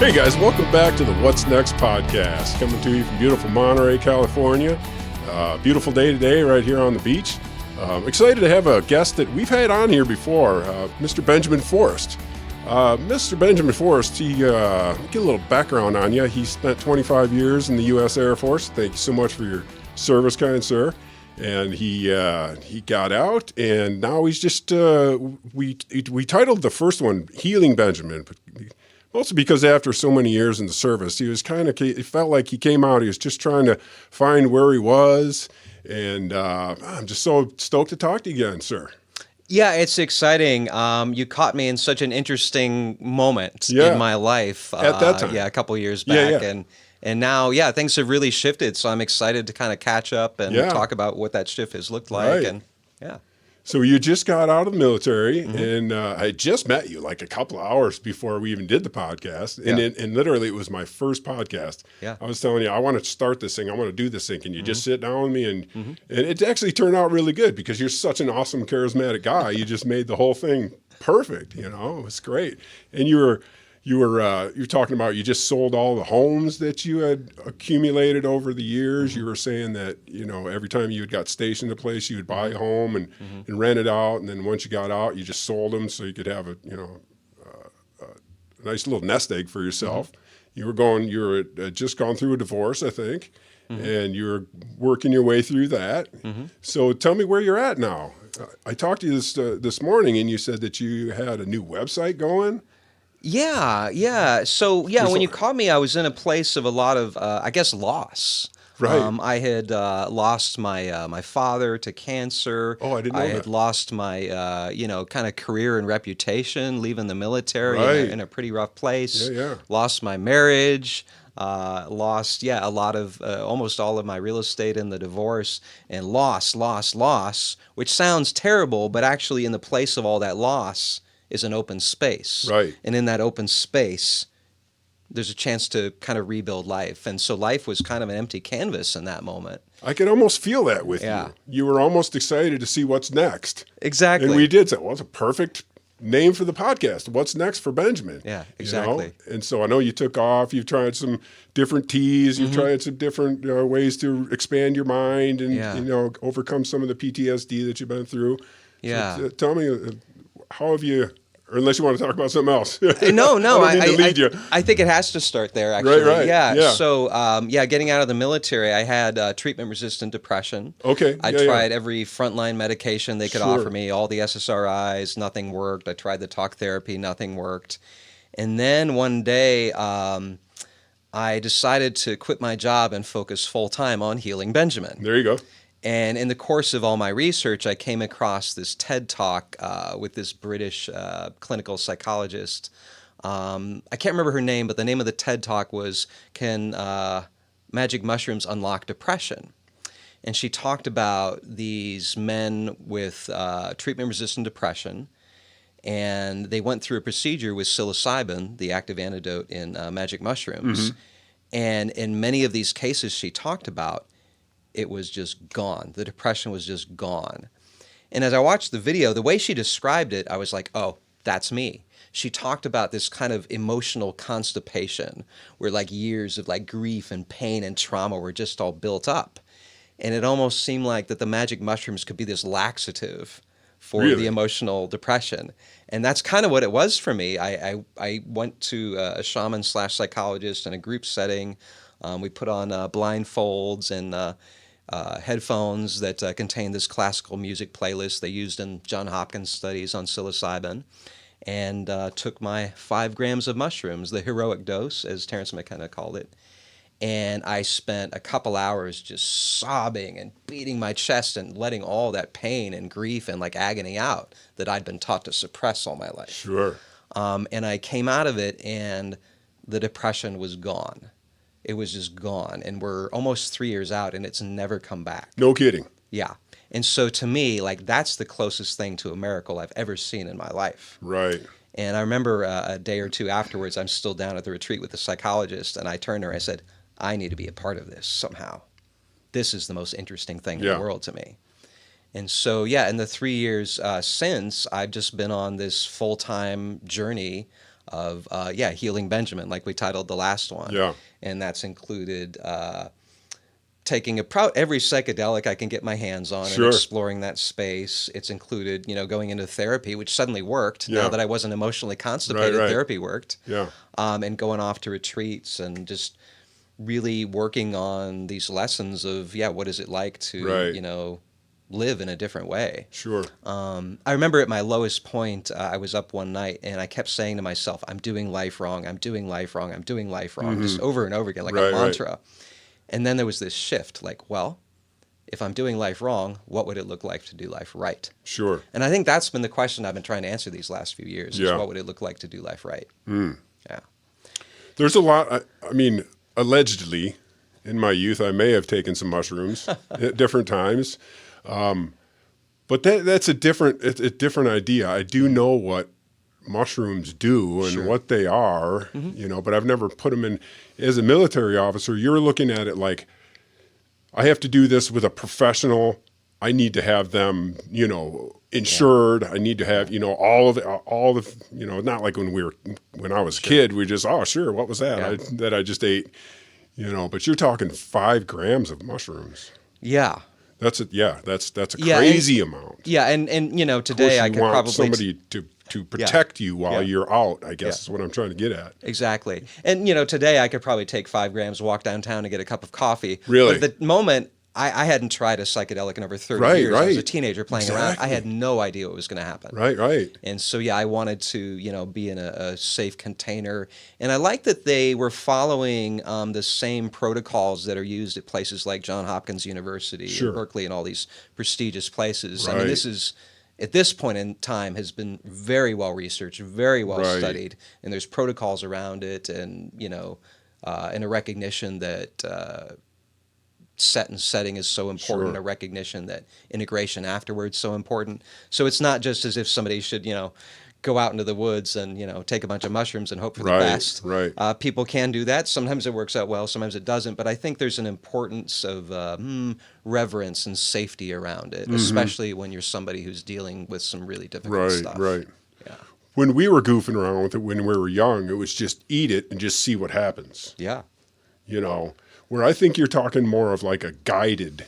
Hey guys, welcome back to the What's Next podcast, coming to you from beautiful Monterey, California. Beautiful day today right here on the beach. Excited to have a guest that we've had on here before, Mr. Benjamin Forest. Mr. Benjamin Forest, get a little background on you. He spent 25 years in the U.S. Air Force. Thank you so much for your service, kind sir. And he got out, and now he's just, we titled the first one Healing Benjamin, but mostly because after so many years in the service, he was it felt like he came out, he was just trying to find where he was, and I'm just so stoked to talk to you again, sir. Yeah, it's exciting. You caught me in such an interesting moment in my life. At that time. Yeah, a couple of years back. And now, things have really shifted, so I'm excited to kind of catch up and talk about what that shift has looked like. Right. And So you just got out of the military, and I just met you like a couple of hours before we even did the podcast, and literally it was my first podcast. Yeah. I was telling you, I want to start this thing, I want to do this thing. Can you just sit down with me? And it actually turned out really good because you're such an awesome, charismatic guy. You just made the whole thing perfect. You know, it was great. And you're talking about you just sold all the homes that you had accumulated over the years. You were saying that, you know, every time you got stationed a place, you would buy a home and rent it out. And then once you got out, you just sold them so you could have a nice little nest egg for yourself. You had just gone through a divorce, I think, and you were working your way through that. So tell me where you're at now. I talked to you this morning, and you said that you had a new website going. Yeah. So, when you called me, I was in a place of a lot of, loss. Right. I had lost my father to cancer. Oh, I didn't know that. I had lost my, kind of career and reputation, leaving the military in a pretty rough place. Yeah. Lost my marriage. Lost, a lot of, almost all of my real estate in the divorce, and loss, which sounds terrible, but actually in the place of all that loss is an open space. Right. And in that open space, there's a chance to kind of rebuild life. And so life was kind of an empty canvas in that moment. I could almost feel that with you. You were almost excited to see what's next. Exactly. And we did say, well, it's a perfect name for the podcast. What's next for Benjamin? Yeah, exactly. You know? And so I know you took off. You've tried some different teas. You've tried some different ways to expand your mind and overcome some of the PTSD that you've been through. Yeah. So, tell me, how have you... Or unless you want to talk about something else. No. I don't mean to lead you. I think it has to start there, actually. Right. Yeah. So, getting out of the military, I had treatment-resistant depression. Okay. I tried every frontline medication they could offer me, all the SSRIs, nothing worked. I tried the talk therapy, nothing worked. And then one day, I decided to quit my job and focus full-time on healing Benjamin. There you go. And in the course of all my research, I came across this TED Talk with this British clinical psychologist. I can't remember her name, but the name of the TED Talk was, Can Magic Mushrooms Unlock Depression? And she talked about these men with treatment-resistant depression, and they went through a procedure with psilocybin, the active antidote in magic mushrooms. And in many of these cases she talked about, it was just gone. The depression was just gone. And as I watched the video, the way she described it, I was like, oh, that's me. She talked about this kind of emotional constipation where like years of like grief and pain and trauma were just all built up. And it almost seemed like that the magic mushrooms could be this laxative for the emotional depression. And that's kind of what it was for me. I went to a shaman/psychologist in a group setting. We put on blindfolds and headphones that contained this classical music playlist they used in John Hopkins studies on psilocybin, and took my 5 grams of mushrooms, the heroic dose, as Terence McKenna called it. And I spent a couple hours just sobbing and beating my chest and letting all that pain and grief and like agony out that I'd been taught to suppress all my life. Sure. And I came out of it, and the depression was gone. It was just gone. And we're almost 3 years out, and it's never come back. No kidding. Yeah. And so to me, like, that's the closest thing to a miracle I've ever seen in my life. Right. And I remember a day or two afterwards, I'm still down at the retreat with the psychologist, and I turned to her and I said, I need to be a part of this somehow. This is the most interesting thing in the world to me. And so, in the 3 years since, I've just been on this full-time journey Healing Benjamin, like we titled the last one. Yeah. And that's included taking every psychedelic I can get my hands on Sure. and exploring that space. It's included, going into therapy, which suddenly worked. Yeah. Now that I wasn't emotionally constipated, Right. therapy worked. Yeah. And going off to retreats and just really working on these lessons of, what is it like to, Right. Live in a different way. Sure. I remember at my lowest point, I was up one night and I kept saying to myself, I'm doing life wrong. I'm doing life wrong. I'm doing life wrong. Just over and over again, like a mantra. Right. And then there was this shift, like, well, if I'm doing life wrong, what would it look like to do life right? Sure. And I think that's been the question I've been trying to answer these last few years, is what would it look like to do life right? Yeah. There's a lot, allegedly, in my youth, I may have taken some mushrooms at different times. But that's a different idea. I do know what mushrooms do and what they are, but I've never put them in. As a military officer, you're looking at it like, I have to do this with a professional. I need to have them, insured. Yeah. I need to have, all the, not like when I was a kid, we just, oh, sure. What was that? That I just ate, but you're talking 5 grams of mushrooms. Yeah. That's a crazy amount. Yeah. And today I could probably somebody to protect you while you're out, I guess is what I'm trying to get at. Exactly. And, today I could probably take 5 grams, walk downtown and get a cup of coffee. Really? But at the moment, I hadn't tried a psychedelic in over 30 years. I was a teenager playing around. I had no idea what was going to happen. Right. And so, I wanted to, be in a safe container. And I like that they were following the same protocols that are used at places like Johns Hopkins University and Berkeley and all these prestigious places. Right. I mean, this is, at this point in time, has been very well researched, very well studied. And there's protocols around it and, and a recognition that set and setting is so important, a recognition that integration afterwards is so important. So it's not just as if somebody should, go out into the woods and, take a bunch of mushrooms and hope for the best. Right. People can do that. Sometimes it works out well, sometimes it doesn't. But I think there's an importance of reverence and safety around it, especially when you're somebody who's dealing with some really difficult stuff. Right. Yeah. When we were goofing around with it when we were young, it was just eat it and just see what happens. Yeah. Where I think you're talking more of like a guided.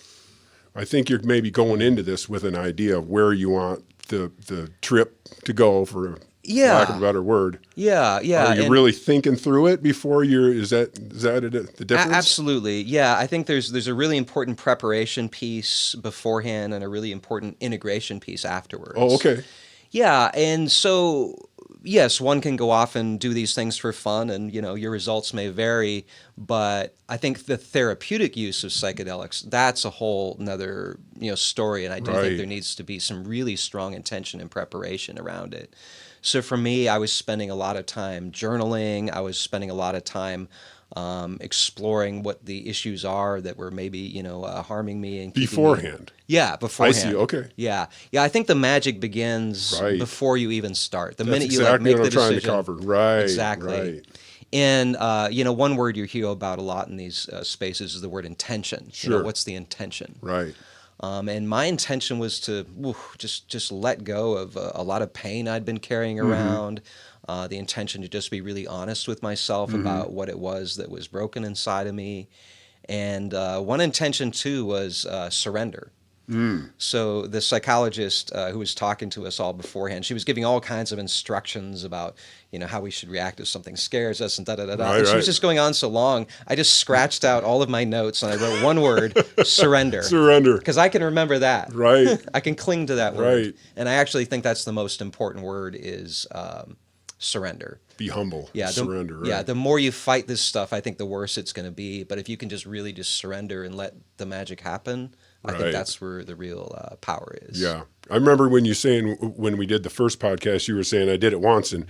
I think you're maybe going into this with an idea of where you want the trip to go, for lack of a better word. Yeah. Are you really thinking through it before is that the difference? Absolutely. Yeah. I think there's a really important preparation piece beforehand and a really important integration piece afterwards. Oh, okay. Yeah. And so, yes, one can go off and do these things for fun and, your results may vary, but I think the therapeutic use of psychedelics, that's a whole nother, story. And I do think there needs to be some really strong intention and preparation around it. So for me, I was spending a lot of time journaling. I was spending a lot of time exploring what the issues are that were maybe, harming me and beforehand. Beforehand. I see. Okay. Yeah. I think the magic begins before you even start. That's minute you exactly make what the I'm decision. trying to cover. Right. Exactly. Right. And one word you hear about a lot in these spaces is the word intention. Sure. What's the intention? Right. And my intention was to just let go of a lot of pain I'd been carrying around. The intention to just be really honest with myself about what it was that was broken inside of me. And one intention, too, was surrender. So the psychologist who was talking to us all beforehand, she was giving all kinds of instructions about, how we should react if something scares us and da-da-da-da. And she was just going on so long, I just scratched out all of my notes and I wrote one word, surrender. Surrender. Because I can remember that. Right. I can cling to that word. Right. And I actually think that's the most important word is surrender. Be humble. Yeah, surrender. Right. Yeah, the more you fight this stuff, I think the worse it's going to be. But if you can just really just surrender and let the magic happen, I think that's where the real power is. Yeah. I remember when we did the first podcast, you were saying I did it once and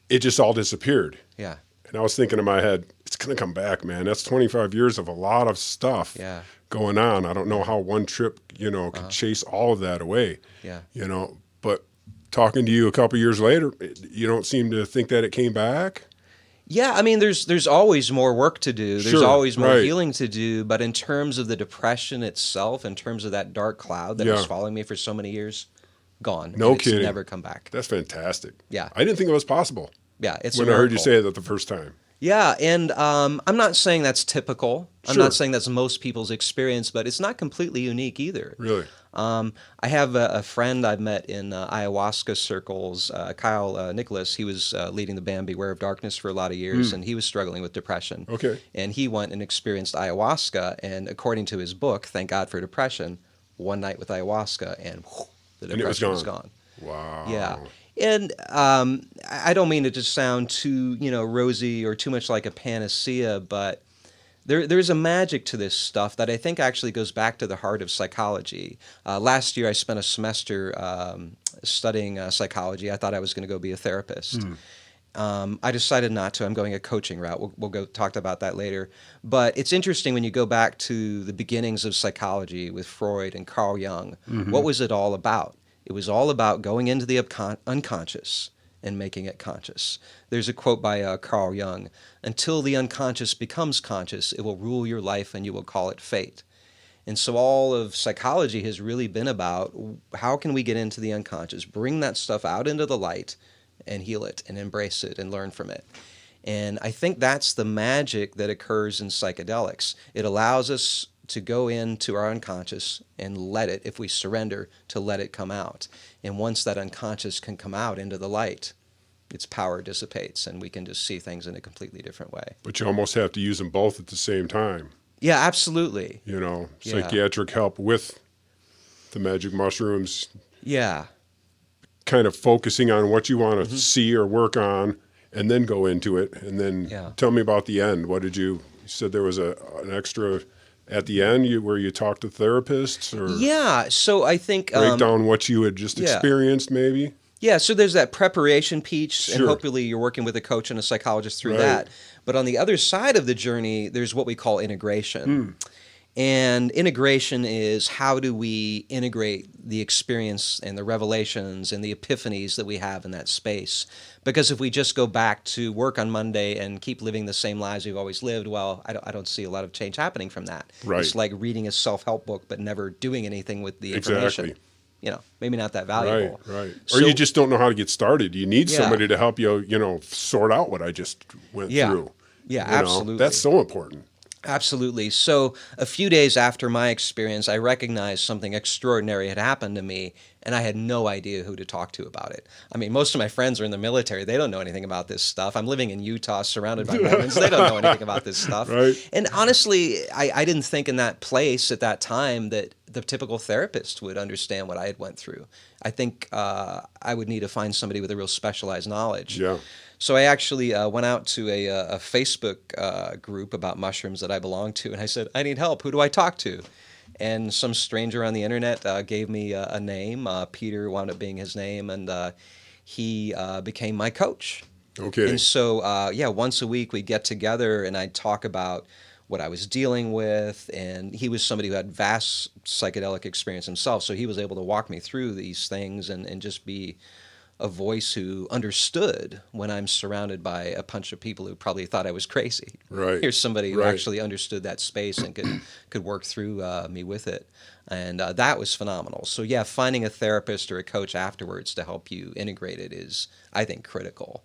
it just all disappeared. Yeah. And I was thinking in my head, it's going to come back, man. That's 25 years of a lot of stuff going on. I don't know how one trip, could chase all of that away. Yeah. But talking to you a couple years later, you don't seem to think that it came back? Yeah, I mean, there's always more work to do. There's always more right. healing to do. But in terms of the depression itself, in terms of that dark cloud that was following me for so many years, gone. No It's kidding. Never come back. That's fantastic. Yeah. I didn't think it was possible. Yeah, it's when a I heard you miracle. say that the first time. Yeah, and I'm not saying that's typical. I'm Sure. not saying that's most people's experience, but it's not completely unique either. Really? I have a friend I've met in ayahuasca circles, Kyle Nicholas. He was leading the band Beware of Darkness for a lot of years, and he was struggling with depression. Okay. And he went and experienced ayahuasca, and according to his book, Thank God for Depression, one night with ayahuasca, and whew, the And it was depression was gone. gone. Wow. Yeah. And I don't mean it to sound too, rosy or too much like a panacea, but there's a magic to this stuff that I think actually goes back to the heart of psychology. Last year, I spent a semester studying psychology. I thought I was going to go be a therapist. I decided not to. I'm going a coaching route. We'll go talk about that later. But it's interesting when you go back to the beginnings of psychology with Freud and Carl Jung. What was it all about? It was all about going into the unconscious and making it conscious. There's a quote by Carl Jung, "Until the unconscious becomes conscious, it will rule your life and you will call it fate." And so all of psychology has really been about how can we get into the unconscious, bring that stuff out into the light and heal it and embrace it and learn from it. And I think that's the magic that occurs in psychedelics. It allows us to go into our unconscious and let it, if we surrender, to let it come out. And once that unconscious can come out into the light, its power dissipates and we can just see things in a completely different way. But you almost have to use them both at the same time. Yeah, absolutely. Yeah. Psychiatric help with the magic mushrooms. Yeah. Kind of focusing on what you want to see or work on, and then go into it. And then tell me about the end. What did you said there was an extra at the end where you talked to therapists? Or yeah, so I think... break down what you had just experienced, maybe? Yeah, so there's that preparation piece, and Sure. hopefully you're working with a coach and a psychologist through that. But on the other side of the journey, there's what we call integration. And integration is how do we integrate the experience and the revelations and the epiphanies that we have in that space. Because if we just go back to work on Monday and keep living the same lives we've always lived, well, I don't see a lot of change happening from that. Right. It's like reading a self-help book but never doing anything with the information. Exactly. Maybe not that valuable. Right. So, or you just don't know how to get started. You need Yeah. somebody to help you, sort out what I just went through. Yeah, You know? absolutely. That's so important. Absolutely. So a few days after my experience, I recognized something extraordinary had happened to me, and I had no idea who to talk to about it. I mean, most of my friends are in the military. They don't know anything about this stuff. I'm living in Utah surrounded by Mormons. They don't know anything about this stuff. Right. And honestly, I didn't think in that place at that time that the typical therapist would understand what I had went through. I think I would need to find somebody with a real specialized knowledge. Yeah. So I actually went out to a Facebook group about mushrooms that I belong to, and I said, I need help. Who do I talk to? And some stranger on the internet gave me a name. Peter wound up being his name, and he became my coach. Okay. And so, once a week we'd get together, and I'd talk about what I was dealing with, and he was somebody who had vast psychedelic experience himself, so he was able to walk me through these things and just be a voice who understood when I'm surrounded by a bunch of people who probably thought I was crazy. Right. Here's somebody who Right. actually understood that space and could work through me with it. And that was phenomenal. So yeah, finding a therapist or a coach afterwards to help you integrate it is, I think, critical.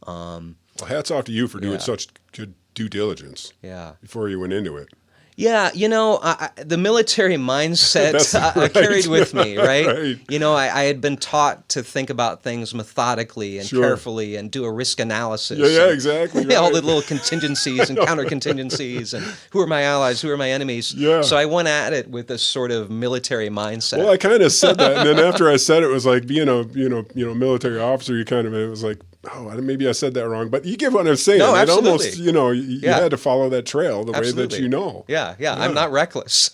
Well, hats off to you for doing Yeah. such good due diligence Yeah. before you went into it. Yeah, the military mindset That's I right. carried with me, right? Right. I had been taught to think about things methodically and Sure. carefully and do a risk analysis. Yeah, and, exactly. all the right. little contingencies and counter contingencies and who are my allies, who are my enemies. Yeah. So I went at it with this sort of military mindset. Well, I kind of said that, and then after I said it, was like being a military officer. You kind of it was like, maybe I said that wrong, but you get what I'm saying. No, It absolutely. almost, you Yeah. had to follow that trail the way that Absolutely. you know. Yeah, I'm not reckless.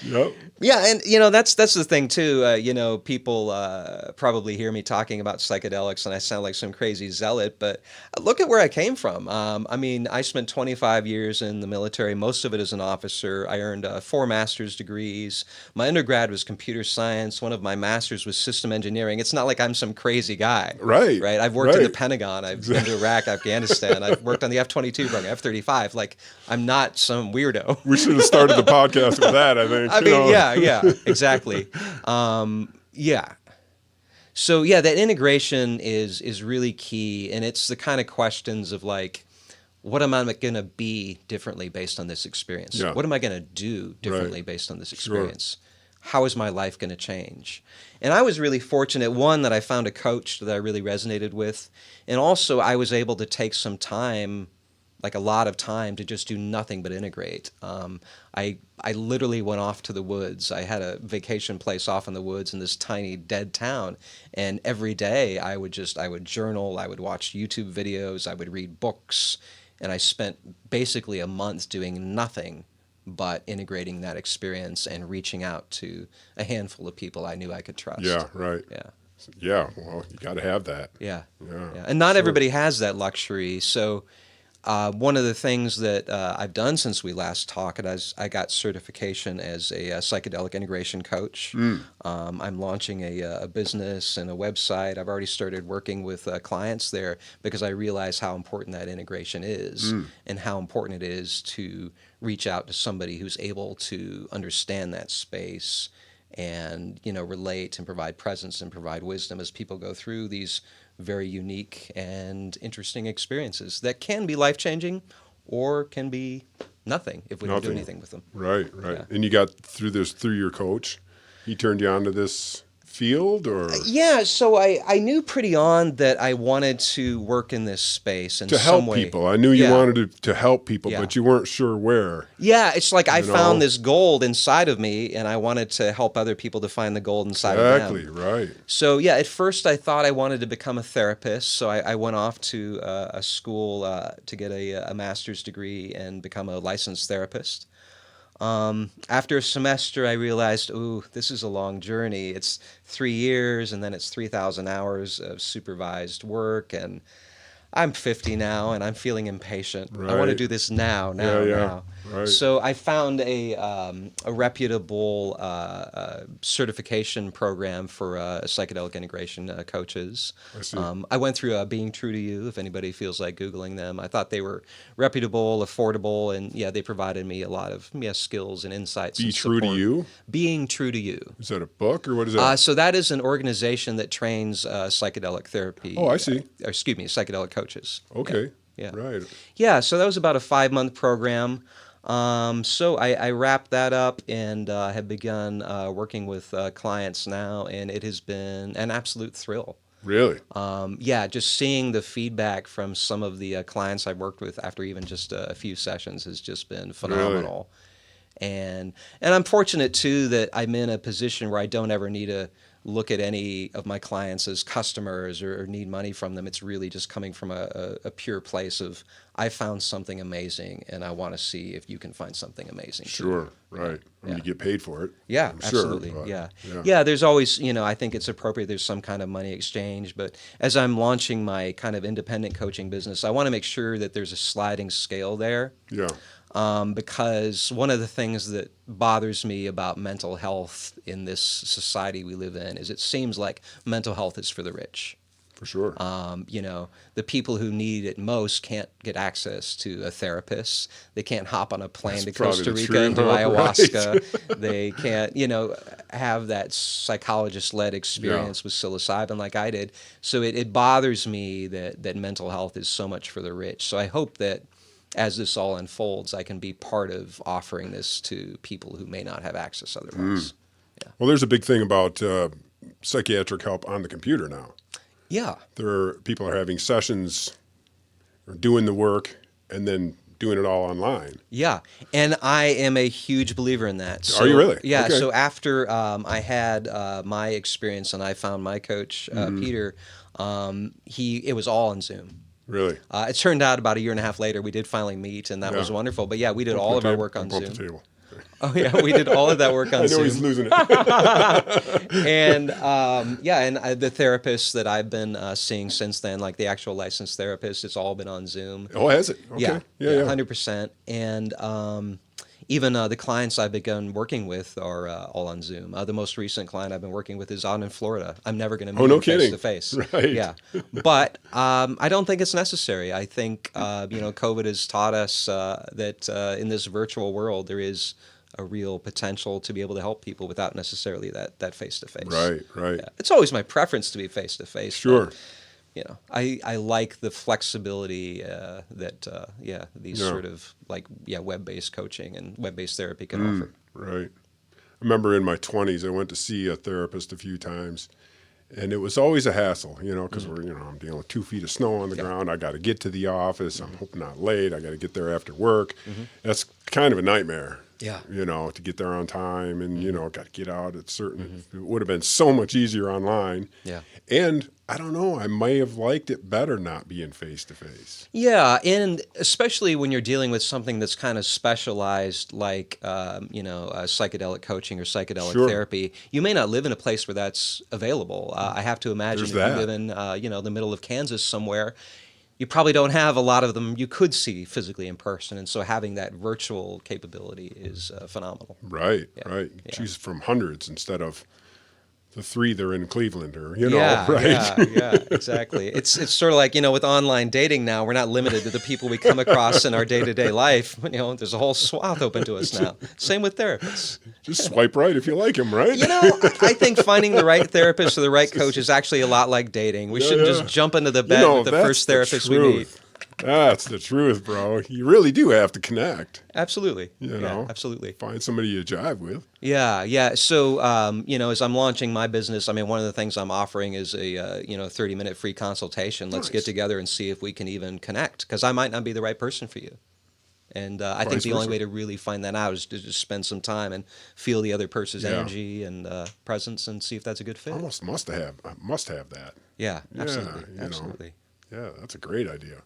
Yep. Yeah, and that's the thing too. People probably hear me talking about psychedelics, and I sound like some crazy zealot. But look at where I came from. I spent 25 years in the military. Most of it as an officer. I earned 4 master's degrees. My undergrad was computer science. One of my masters was system engineering. It's not like I'm some crazy guy. Right. Right. I've worked in the Right. Pentagon. I've been to Iraq, Afghanistan. I've worked on the F-22 program, F-35. Like, I'm not some weirdo. We should have started the podcast with that. I think. I mean, yeah, exactly. Yeah. So yeah, that integration is really key, and it's the kind of questions of like, what am I going to be differently based on this experience? Yeah. What am I going to do differently Right. based on this Sure. experience? How is my life going to change? And I was really fortunate, one, that I found a coach that I really resonated with, and also I was able to take some time, like a lot of time, to just do nothing but integrate. I literally went off to the woods. I had a vacation place off in the woods in this tiny dead town, and every day I would journal, I would watch YouTube videos, I would read books, and I spent basically a month doing nothing but integrating that experience and reaching out to a handful of people I knew I could trust. Yeah, right. Yeah. Yeah, well, you got to have that. Yeah. Yeah. Yeah. And not Sure. everybody has that luxury. So one of the things that I've done since we last talked is I got certification as a psychedelic integration coach. I'm launching a business and a website. I've already started working with clients there because I realize how important that integration is and how important it is to reach out to somebody who's able to understand that space and, you know, relate and provide presence and provide wisdom as people go through these very unique and interesting experiences that can be life-changing or can be nothing if we don't do anything with them. Right, right. Yeah. And you got through your coach. He turned you on to this field, or Yeah, so I knew pretty on that I wanted to work in this space in to some help way. people. I knew you Yeah. wanted to help people, Yeah. but you weren't sure where. Yeah, it's like I You know? found this gold inside of me, and I wanted to help other people to find the gold inside Exactly, of them. right. So yeah, at first I thought I wanted to become a therapist, so I went off to a school to get a master's degree and become a licensed therapist. After a semester, I realized, ooh, this is a long journey. It's 3 years, and then it's 3,000 hours of supervised work, and I'm 50 now, and I'm feeling impatient. I want to Right. do this now. Yeah. Right. So I found a reputable certification program for psychedelic integration coaches. I see. I went through Being True to You, if anybody feels like Googling them. I thought they were reputable, affordable, and yeah, they provided me a lot of skills and insights. Be and True to support. You? Being True to You. Is that a book, or what is that? So that is an organization that trains psychedelic therapy. Oh, I see. Psychedelic coaches. Okay. Yeah. Right. Yeah, so that was about a 5-month program. So I wrapped that up and have begun working with clients now, and it has been an absolute thrill. Really? Yeah, just seeing the feedback from some of the clients I've worked with after even just a few sessions has just been phenomenal. And I'm fortunate too that I'm in a position where I don't ever need to look at any of my clients as customers or need money from them. It's really just coming from a pure place of I found something amazing and I want to see if you can find something amazing too. Sure. Right. And Yeah. you get paid for it. Yeah, I'm absolutely. Sure, but, Yeah, there's always, I think it's appropriate there's some kind of money exchange, but as I'm launching my kind of independent coaching business, I want to make sure that there's a sliding scale there. Yeah. Because one of the things that bothers me about mental health in this society we live in is it seems like mental health is for the rich. For sure. The people who need it most can't get access to a therapist. They can't hop on a plane to probably Costa the Rica truth, and do huh? ayahuasca. They can't, have that psychologist-led experience with psilocybin like I did. So it bothers me that mental health is so much for the rich. So I hope that as this all unfolds, I can be part of offering this to people who may not have access otherwise. Yeah. Well, there's a big thing about psychiatric help on the computer now. Yeah. People are having sessions or doing the work and then doing it all online. Yeah, and I am a huge believer in that. So, Are you really? Yeah, Okay. so after I had my experience and I found my coach, Peter, it was all on Zoom. Really? It turned out about a year and a half later, we did finally meet, and that was wonderful. But yeah, we did all of our work on Bump Zoom. the table. Oh yeah, we did all of that work on I know Zoom. he's losing it. And the therapists that I've been seeing since then, like the actual licensed therapist, it's all been on Zoom. Oh, has it? Okay. Yeah, Yeah. 100%. And even the clients I've begun working with are all on Zoom. The most recent client I've been working with is out in Florida. I'm never going to meet no him face kidding. to face. Right. Yeah, but I don't think it's necessary. I think COVID has taught us that in this virtual world there is a real potential to be able to help people without necessarily that face to face. Right, right. Yeah. It's always my preference to be face to face. Sure. I like the flexibility that these Yeah. sort of web-based coaching and web-based therapy can offer. Right. I remember in my 20s, I went to see a therapist a few times, and it was always a hassle, because I'm dealing with 2 feet of snow on the ground. I got to get to the office. I'm hoping not late. I got to get there after work. That's kind of a nightmare. Yeah. To get there on time and, got to get out at certain, it would have been so much easier online. Yeah. And I don't know, I may have liked it better not being face to face. Yeah, and especially when you're dealing with something that's kind of specialized, like psychedelic coaching or psychedelic therapy, you may not live in a place where that's available. I have to imagine if you live in the middle of Kansas somewhere, you probably don't have a lot of them you could see physically in person, and so having that virtual capability is phenomenal. Right, right. Yeah. Choose from hundreds instead of the 3 that are in Cleveland, or right? Yeah, exactly. It's sort of like with online dating now. We're not limited to the people we come across in our day-to-day life. There's a whole swath open to us now. Same with therapists. Just swipe right if you like him, right? I think finding the right therapist or the right coach is actually a lot like dating. We shouldn't just jump into the bed with the first therapist we meet. That's the truth, bro. You really do have to connect. Absolutely. Absolutely. Find somebody you jive with. Yeah. So, as I'm launching my business, one of the things I'm offering is a 30-minute free consultation. Let's get together and see if we can even connect, because I might not be the right person for you. And I think the only way to really find that out is to just spend some time and feel the other person's energy and presence and see if that's a good fit. Almost must have that. Yeah, absolutely. Absolutely. Yeah, that's a great idea.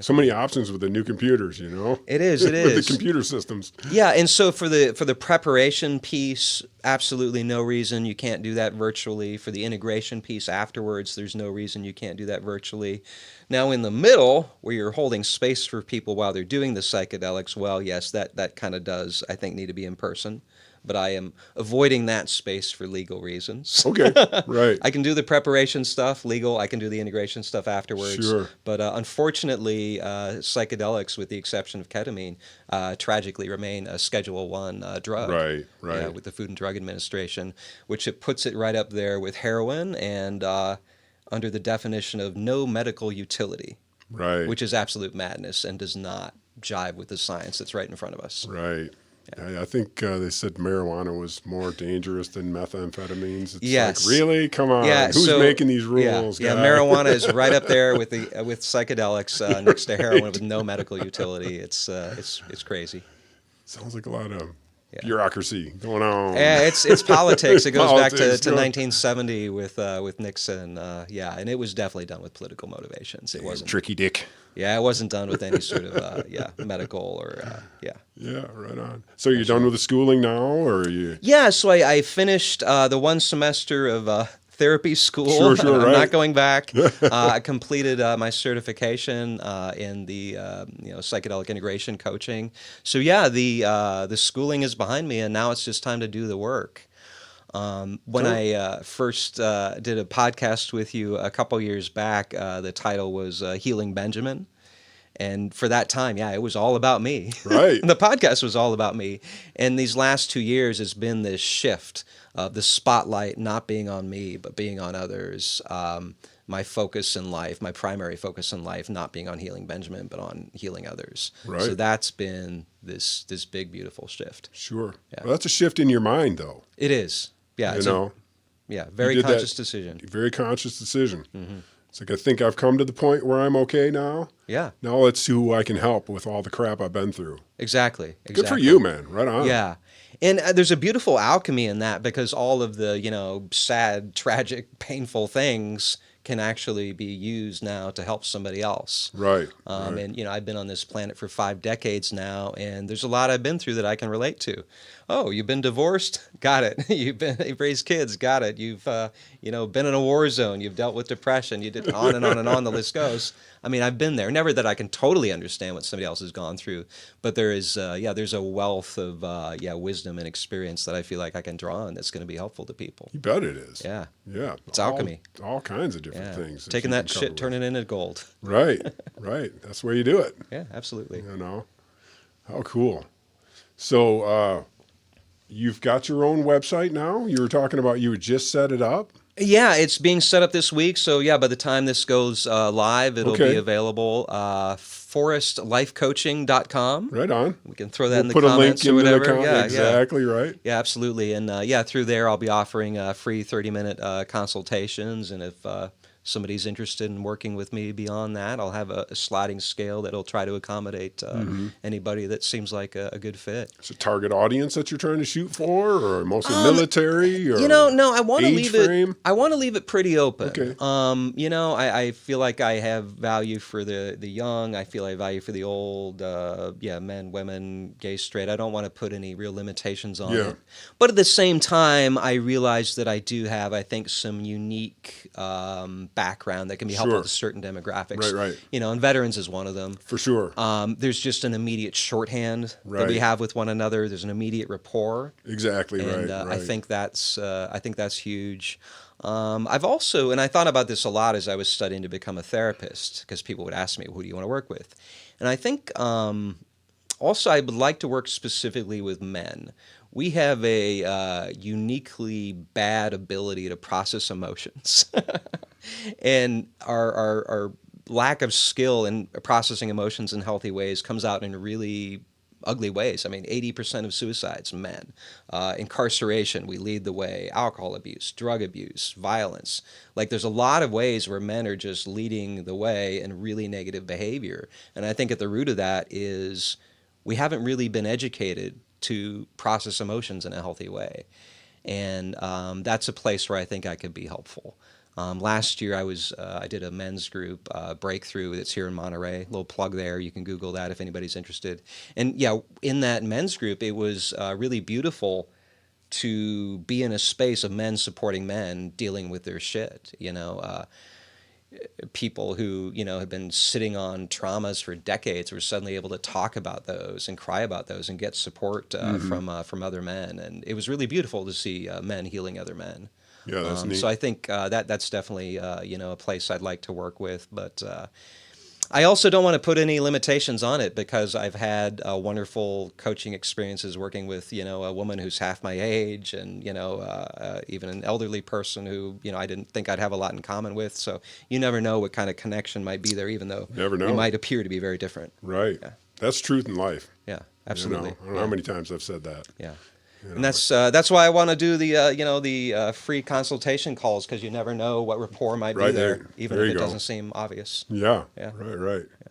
So many options with the new computers, It is. with the computer systems. Yeah, and so for the preparation piece, absolutely no reason you can't do that virtually. For the integration piece afterwards, there's no reason you can't do that virtually. Now in the middle, where you're holding space for people while they're doing the psychedelics, well, yes, that kind of does, I think, need to be in person. But I am avoiding that space for legal reasons. Okay, right. I can do the preparation stuff, legal. I can do the integration stuff afterwards. Sure. But unfortunately, psychedelics, with the exception of ketamine, tragically remain a Schedule I drug. Right. Yeah, with the Food and Drug Administration, which it puts it right up there with heroin and under the definition of no medical utility. Right. Which is absolute madness and does not jive with the science that's right in front of us. Right. I think they said marijuana was more dangerous than methamphetamines. It's yes. like, really? Come on. Who's making these rules? Yeah, marijuana is right up there with psychedelics next to heroin with no medical utility. It's crazy. Sounds like a lot of bureaucracy going on. Yeah, it's politics. It goes back to 1970 with Nixon. And it was definitely done with political motivations. It wasn't tricky dick. Yeah, it wasn't done with any sort of medical or Yeah, right on. So you're done with the schooling now, or are you? Yeah, so I finished the 1 semester of therapy school. Sure, I'm right. not going back. I completed my certification in the psychedelic integration coaching. So the schooling is behind me, and now it's just time to do the work. When I first did a podcast with you a couple years back, the title was Healing Benjamin. And for that time, it was all about me. Right. The podcast was all about me. And these last 2 years, it's been this shift of the spotlight not being on me, but being on others. My focus in life, my primary focus in life, not being on healing Benjamin, but on healing others. Right. So that's been this big, beautiful shift. Sure. Yeah. Well, that's a shift in your mind, though. It is. Yeah. Very conscious decision. Very conscious decision. Mm-hmm. It's like, I think I've come to the point where I'm okay now. Yeah. Now let's see who I can help with all the crap I've been through. Exactly. Good for you, man. Right on. Yeah. And there's a beautiful alchemy in that, because all of the, sad, tragic, painful things can actually be used now to help somebody else. Right. And, I've been on this planet for 5 decades now, and there's a lot I've been through that I can relate to. Oh, you've been divorced? Got it. You've raised kids? Got it. You've, been in a war zone. You've dealt with depression. You did on and on and on, the list goes. I've been there. Never that I can totally understand what somebody else has gone through, but there is, there's a wealth of, wisdom and experience that I feel like I can draw on that's going to be helpful to people. You bet it is. Yeah. Yeah. It's alchemy. All kinds of different things. Taking that shit, turning it into gold. Right. Right. That's where you do it. Yeah, absolutely. How cool. So, you've got your own website now? You were talking about you had just set it up? Yeah, it's being set up this week. So yeah, by the time this goes live, it'll be Okay. available. Forestlifecoaching.com. Right on. We can throw that We'll in the put a comments link or into the whatever. Yeah, exactly right. yeah, absolutely. And yeah, through there, I'll be offering free 30-minute consultations. And if somebody's interested in working with me beyond that, I'll have a sliding scale that'll try to accommodate anybody that seems like a good fit. It's a target audience that you're trying to shoot for, or mostly military, or No, I want to leave frame? I want to leave it pretty open. Okay. I feel like I have value for the young. I feel I have value for the old. Men, women, gay, straight. I don't want to put any real limitations on it. But at the same time, I realize that I do have, I think, some unique background that can be helpful to certain demographics. Right. And veterans is one of them. For sure. There's just an immediate shorthand that we have with one another. There's an immediate rapport. Exactly. And right. I think that's huge. I've also, and I thought about this a lot as I was studying to become a therapist, because people would ask me, who do you want to work with? And I think also I would like to work specifically with men. We have a uniquely bad ability to process emotions. And our lack of skill in processing emotions in healthy ways comes out in really ugly ways. I mean, 80% of suicides, men. Incarceration, we lead the way. Alcohol abuse, drug abuse, violence. Like, there's a lot of ways where men are just leading the way in really negative behavior. And I think at the root of that is we haven't really been educated to process emotions in a healthy way. And that's a place where I think I could be helpful. Last year, I did a men's group, Breakthrough, that's here in Monterey. Little plug there. You can Google that if anybody's interested. And yeah, in that men's group, it was really beautiful to be in a space of men supporting men dealing with their shit. People who had been sitting on traumas for decades were suddenly able to talk about those and cry about those and get support from other men. And it was really beautiful to see men healing other men. Yeah, that's neat. So I think that's definitely a place I'd like to work with. But I also don't want to put any limitations on it, because I've had wonderful coaching experiences working with a woman who's half my age, and even an elderly person who I didn't think I'd have a lot in common with. So you never know what kind of connection might be there, even though we might appear to be very different. Right. Yeah. That's truth in life. Yeah, absolutely. I don't know how many times I've said that. Yeah. And that's why I want to do the free consultation calls, because you never know what rapport might be there, even if it doesn't seem obvious. Yeah. Right. Yeah.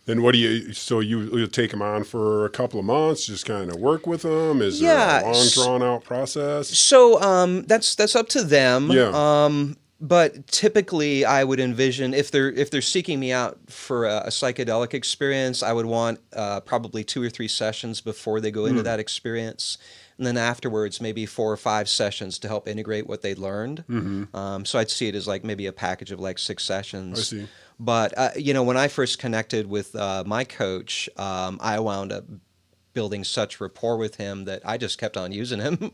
Then what do you? So you'll take them on for a couple of months, just kind of work with them. Is there a long, drawn out process? So that's up to them. Yeah. But typically, I would envision if they're seeking me out for a psychedelic experience, I would want probably 2 or 3 sessions before they go into that experience. And then afterwards, maybe 4 or 5 sessions to help integrate what they learned. So I'd see it as like maybe a package of like 6 sessions. I see. But, when I first connected with my coach, I wound up building such rapport with him that I just kept on using him.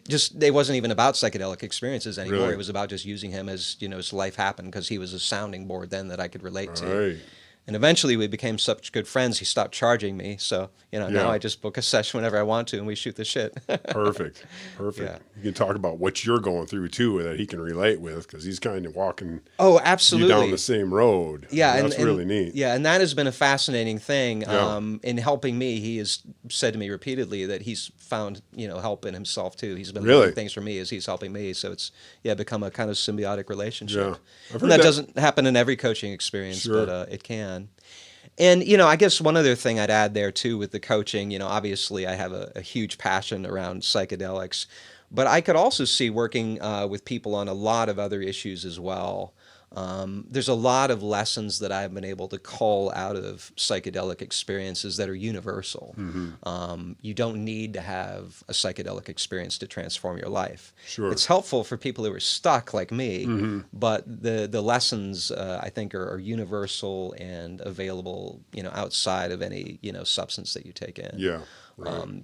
It wasn't even about psychedelic experiences anymore. Really? It was about just using him as, as life happened, because he was a sounding board then that I could relate to. Right. And eventually we became such good friends, he stopped charging me. So, now I just book a session whenever I want to, and we shoot the shit. Perfect. Yeah. You can talk about what you're going through too, that he can relate with, because he's kind of walking absolutely. you down the same road. Yeah, that's really neat. Yeah, and that has been a fascinating thing. In helping me, he has said to me repeatedly that he's found help in himself too. He's been doing things for me as he's helping me. So it's become a kind of symbiotic relationship. Yeah, and that doesn't happen in every coaching experience, but it can. And, I guess one other thing I'd add there, too, with the coaching, obviously I have a huge passion around psychedelics, but I could also see working with people on a lot of other issues as well. There's a lot of lessons that I've been able to cull out of psychedelic experiences that are universal. You don't need to have a psychedelic experience to transform your life. Sure. It's helpful for people who are stuck like me, but the lessons I think are universal and available, outside of any, substance that you take in. Yeah. Right.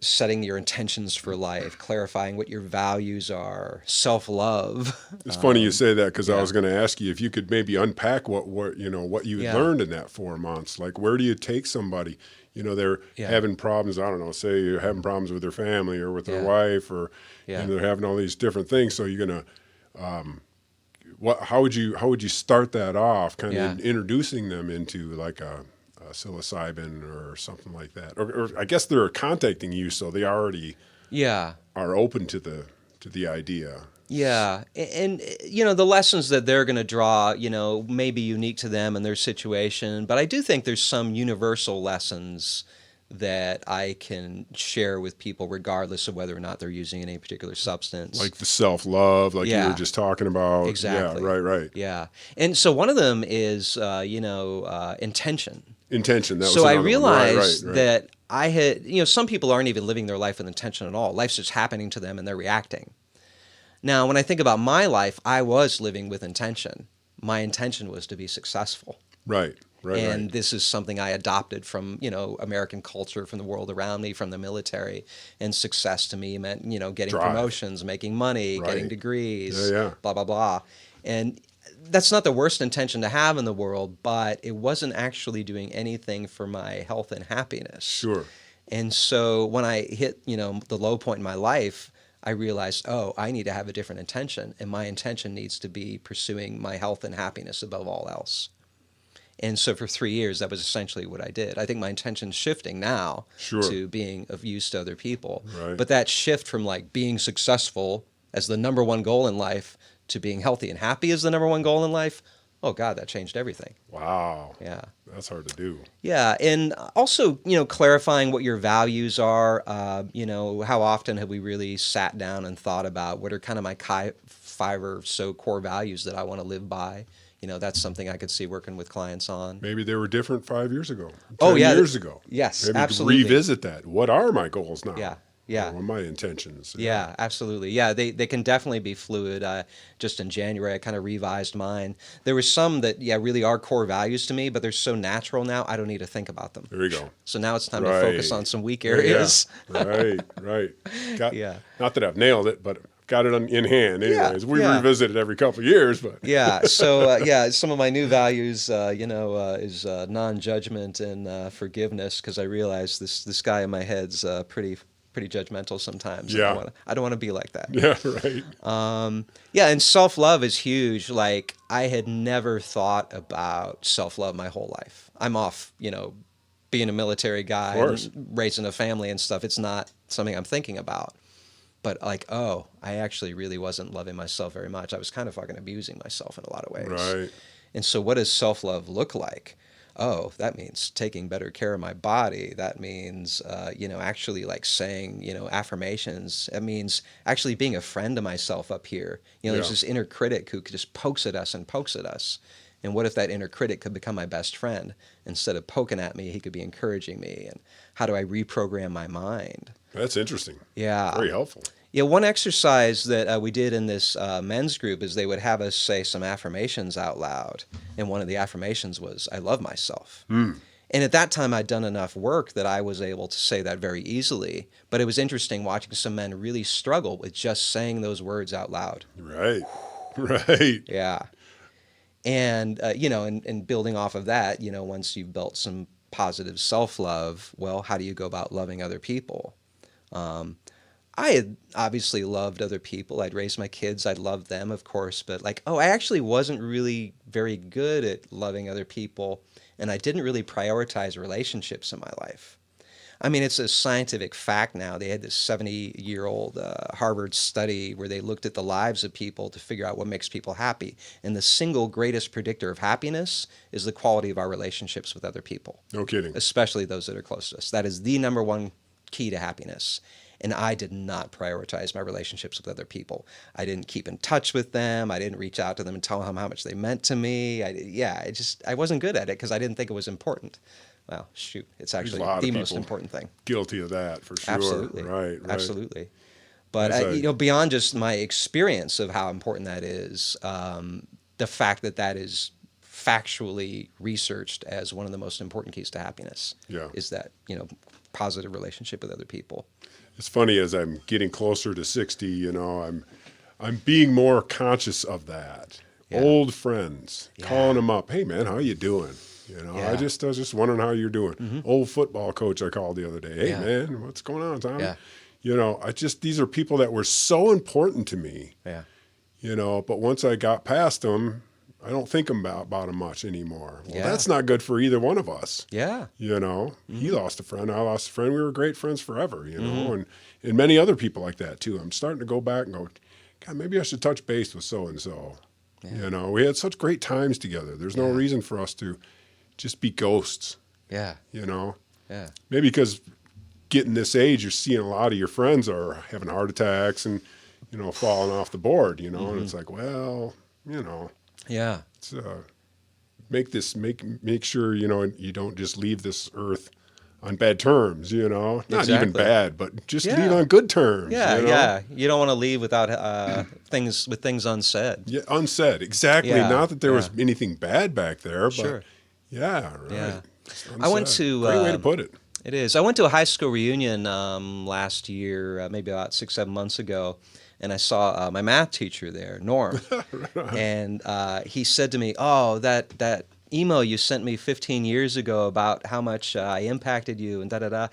setting your intentions for life, clarifying what your values are, self-love. It's funny you say that, because I yeah. was going to ask you if you could maybe unpack what you had Yeah. learned in that 4 months. Like, where do you take somebody? They're Yeah. having problems. I don't know. Say you're having problems with their family or with their Yeah. wife, or Yeah. they're having all these different things. So you're gonna, how would you start that off? Kind Yeah. of introducing them into like a psilocybin or something like that. Or I guess they're contacting you, so they already Yeah. are open to the idea. Yeah. And the lessons that they're going to draw, may be unique to them and their situation. But I do think there's some universal lessons that I can share with people regardless of whether or not they're using any particular substance. Like the self-love, like you were just talking about. Exactly. Yeah, right. Yeah. And so one of them is, intention. Intention, that was So I another one. realized Right. that I had, some people aren't even living their life with intention at all. Life's just happening to them and they're reacting. Now, when I think about my life, I was living with intention. My intention was to be successful. Right. And this is something I adopted from, American culture, from the world around me, from the military. And success to me meant, getting Drive. promotions, making money, getting degrees, Yeah. blah, blah, blah. And that's not the worst intention to have in the world, but it wasn't actually doing anything for my health and happiness. Sure. And so when I hit, the low point in my life, I realized, I need to have a different intention. And my intention needs to be pursuing my health and happiness above all else. And so for 3 years, that was essentially what I did. I think my intention's shifting now to being of use to other people. Right. But that shift from like being successful as the number one goal in life to being healthy and happy as the number one goal in life, oh God, that changed everything. Wow. Yeah. That's hard to do. Yeah, and also, clarifying what your values are. How often have we really sat down and thought about what are kind of my 5 or so core values that I want to live by? That's something I could see working with clients on. Maybe they were different 5 years ago. 10 years ago. Yes, Maybe absolutely. revisit that. What are my goals now? Yeah. What are my intentions? Yeah, absolutely. Yeah, they can definitely be fluid. Just in January, I kind of revised mine. There were some that, really are core values to me, but they're so natural now, I don't need to think about them. There you go. So now it's time to focus on some weak areas. Yeah. Right. Not that I've nailed it, but got it in hand. Anyways, we revisit it every couple of years, but So some of my new values, is non-judgment and forgiveness, because I realize this guy in my head's pretty judgmental sometimes. Yeah. I don't want to be like that. Yeah, right. And self-love is huge. Like, I had never thought about self-love my whole life. I'm off, being a military guy and raising a family and stuff. It's not something I'm thinking about. But like, I actually really wasn't loving myself very much. I was kind of fucking abusing myself in a lot of ways. Right. And so what does self-love look like? Oh, that means taking better care of my body. That means, actually like saying, affirmations. That means actually being a friend to myself up here. There's this inner critic who just pokes at us. And what if that inner critic could become my best friend? Instead of poking at me, he could be encouraging me. And how do I reprogram my mind? That's interesting. Yeah. Very helpful. Yeah, one exercise that we did in this men's group is they would have us say some affirmations out loud. And one of the affirmations was, I love myself. And at that time, I'd done enough work that I was able to say that very easily. But it was interesting watching some men really struggle with just saying those words out loud. Right. Yeah. And, and building off of that, once you've built some positive self-love, well, how do you go about loving other people? I had obviously loved other people. I'd raised my kids. I'd loved them, of course. But I actually wasn't really very good at loving other people. And I didn't really prioritize relationships in my life. I mean, it's a scientific fact now. They had this 70-year-old Harvard study where they looked at the lives of people to figure out what makes people happy. And the single greatest predictor of happiness is the quality of our relationships with other people. No kidding. Especially those that are close to us. That is the number one key to happiness. And I did not prioritize my relationships with other people. I didn't keep in touch with them. I didn't reach out to them and tell them how much they meant to me. I wasn't good at it because I didn't think it was important. Well, shoot, it's actually the most important thing. Guilty of that, for sure. Absolutely. Right. Absolutely. But, beyond just my experience of how important that is, the fact that is factually researched as one of the most important keys to happiness is that, positive relationship with other people. It's funny, as I'm getting closer to 60, you know, I'm being more conscious of that. Yeah. Old friends, Yeah. calling them up. Hey man, how you doing? You know, Yeah. I was just wondering how you're doing. Old football coach I called the other day. Hey Yeah. man, what's going on, Tom? Yeah. You know, these are people that were so important to me. Yeah. You know, but once I got past them, I don't think about them much anymore. Well, Yeah. that's not good for either one of us. Yeah. You know, he lost a friend, I lost a friend. We were great friends forever, you know, and many other people like that too. I'm starting to go back and go, God, maybe I should touch base with so-and-so. You know, we had such great times together. There's no reason for us to just be ghosts. Yeah. You know, Yeah. maybe because getting this age, you're seeing a lot of your friends are having heart attacks and, you know, falling off the board, you know, and it's like, well, you know, Yeah. it's, make sure, you know, you don't just leave this earth on bad terms, you know, not even bad, but just leave on good terms. Yeah. You know? Yeah. You don't want to leave without things unsaid. Yeah, unsaid. Exactly. Yeah, Not that there was anything bad back there, but yeah, right. Yeah. Just I went unsaid. to Great way to put it. It is. I went to a high school reunion last year, maybe about 6-7 months ago, and I saw my math teacher there, Norm, and he said to me, "Oh, that email you sent me 15 years ago about how much I impacted you and da-da-da."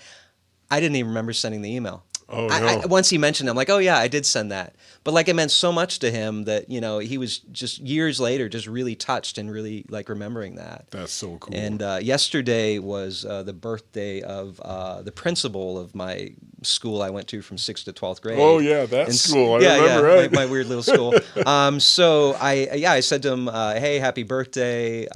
I didn't even remember sending the email. Oh, no. Once he mentioned it, I'm like, oh, yeah, I did send that. But, like, it meant so much to him that, you know, he was just years later just really touched and really, like, remembering that. That's so cool. And yesterday was the birthday of the principal of my school I went to from 6th to 12th grade. Oh, yeah, that school. I remember, right? My weird little school. So I said to him, hey, happy birthday.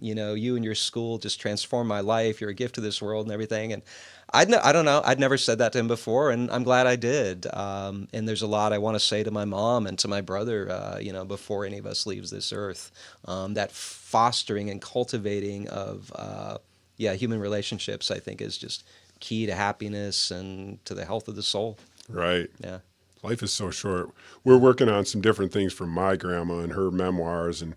You know, you and your school just transformed my life. You're a gift to this world and everything. And I don't know. I'd never said that to him before, and I'm glad I did. And there's a lot I want to say to my mom and to my brother, you know, before any of us leaves this earth. That fostering and cultivating of, human relationships, I think, is just key to happiness and to the health of the soul. Right. Yeah. Life is so short. We're working on some different things from my grandma and her memoirs, and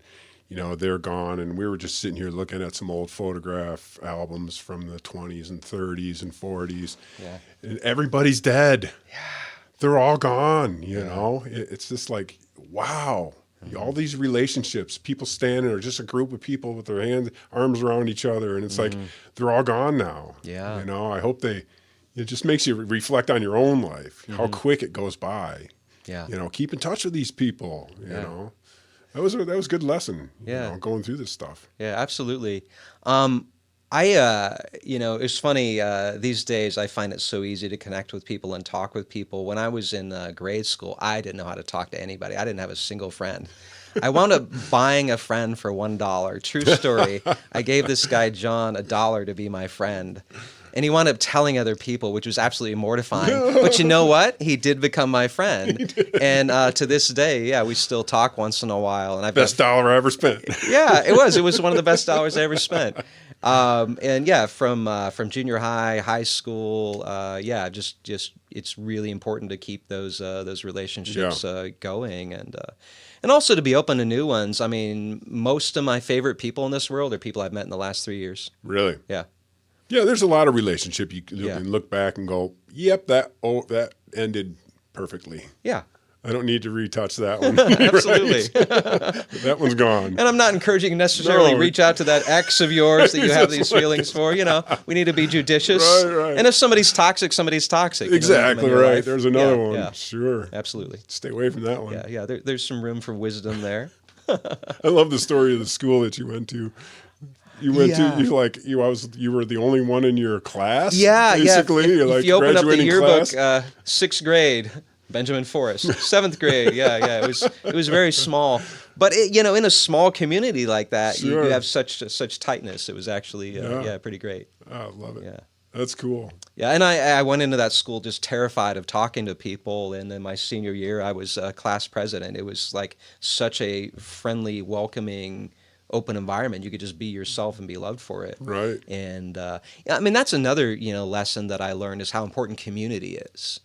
you know, they're gone, and we were just sitting here looking at some old photograph albums from the 20s and 30s and 40s. Yeah. And everybody's dead. Yeah. They're all gone, you know? It's just like, wow. All these relationships, people standing, or just a group of people with their arms around each other, and it's like, they're all gone now. Yeah. You know, I hope it just makes you reflect on your own life, how quick it goes by. Yeah. You know, keep in touch with these people, you know? That was a good lesson, you know, going through this stuff. Yeah, absolutely. You know, it's funny, these days I find it so easy to connect with people and talk with people. When I was in grade school, I didn't know how to talk to anybody. I didn't have a single friend. I wound up buying a friend for $1. True story. I gave this guy, John, $1 to be my friend. And he wound up telling other people, which was absolutely mortifying. But you know what? He did become my friend. And to this day, we still talk once in a while. And Best dollar I ever spent. Yeah, it was. It was one of the best dollars I ever spent. And yeah, from junior high school, just it's really important to keep those relationships going, and also to be open to new ones. I mean, most of my favorite people in this world are people I've met in the last 3 years. Really? Yeah. Yeah, there's a lot of relationship you can look back and go, yep, that ended perfectly. Yeah. I don't need to retouch that one. Absolutely. That one's gone. And I'm not encouraging you necessarily reach out to that ex of yours that you have these feelings for. You know, we need to be judicious. Right. And if somebody's toxic, somebody's toxic. Exactly right. Life. There's another one. Yeah. Sure. Absolutely. Stay away from that one. Yeah. There's some room for wisdom there. I love the story of the school that you went to. You went to you were the only one in your class. Yeah, basically. If you open up the yearbook, 6th grade, benjaminforest. 7th grade, it was very small. But in a small community like that, you have such tightness. It was actually pretty great. I love it. Yeah. That's cool. Yeah, and I went into that school just terrified of talking to people. And in my senior year, I was class president. It was like such a friendly, welcoming, open environment. You could just be yourself and be loved for it. Right. And I mean, that's another lesson that I learned is how important community is.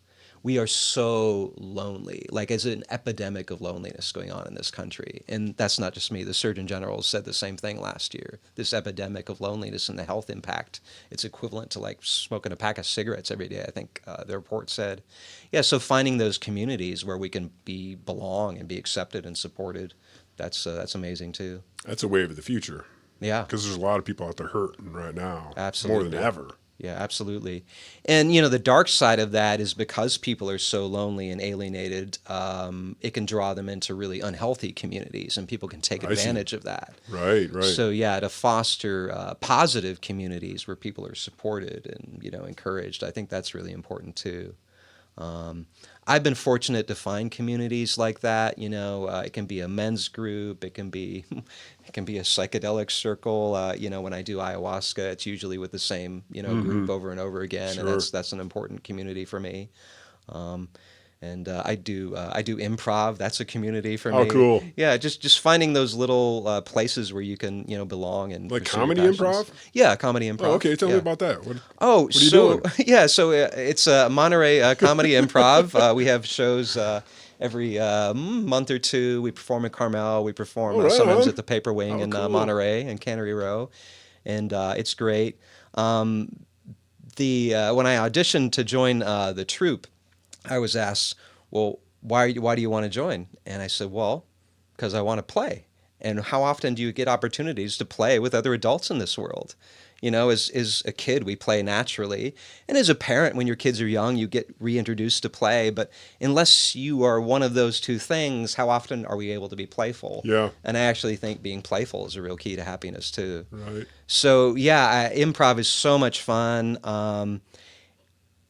we are so lonely. Like, there's an epidemic of loneliness going on in this country. And that's not just me. The Surgeon General said the same thing last year. This epidemic of loneliness and the health impact, it's equivalent to like smoking a pack of cigarettes every day, I think the report said. Yeah, so finding those communities where we can belong and be accepted and supported, that's amazing too. That's a wave of the future. Yeah. Because there's a lot of people out there hurting right now. Absolutely. More than ever. Yeah, absolutely. And, you know, the dark side of that is because people are so lonely and alienated, it can draw them into really unhealthy communities, and people can take advantage of that. Right, right. So, yeah, to foster positive communities where people are supported and, you know, encouraged, I think that's really important too. I've been fortunate to find communities like that. You know, it can be a men's group, it can be a psychedelic circle. You know, when I do ayahuasca, it's usually with the same, you know, group over and over again, Sure. and that's an important community for me. And I do improv. That's a community for me. Oh, cool. Yeah, just finding those little places where you can, you know, belong and Like pursue your comedy passions. improv? Yeah, comedy improv. Oh, okay, tell me Yeah. about that. What Oh, are you so doing? yeah, so it's Monterey Comedy Improv. We have shows every month or two. We perform in Carmel. We perform Oh, right sometimes on. at the Paper Wing in cool. Monterey and Cannery Row, and it's great. When I auditioned to join the troupe, I was asked, "Well, why do you want to join?" And I said, "Well, because I want to play. And how often do you get opportunities to play with other adults in this world?" You know, as a kid, we play naturally. And as a parent, when your kids are young, you get reintroduced to play. But unless you are one of those two things, how often are we able to be playful? Yeah. And I actually think being playful is a real key to happiness, too. Right. So, yeah, improv is so much fun.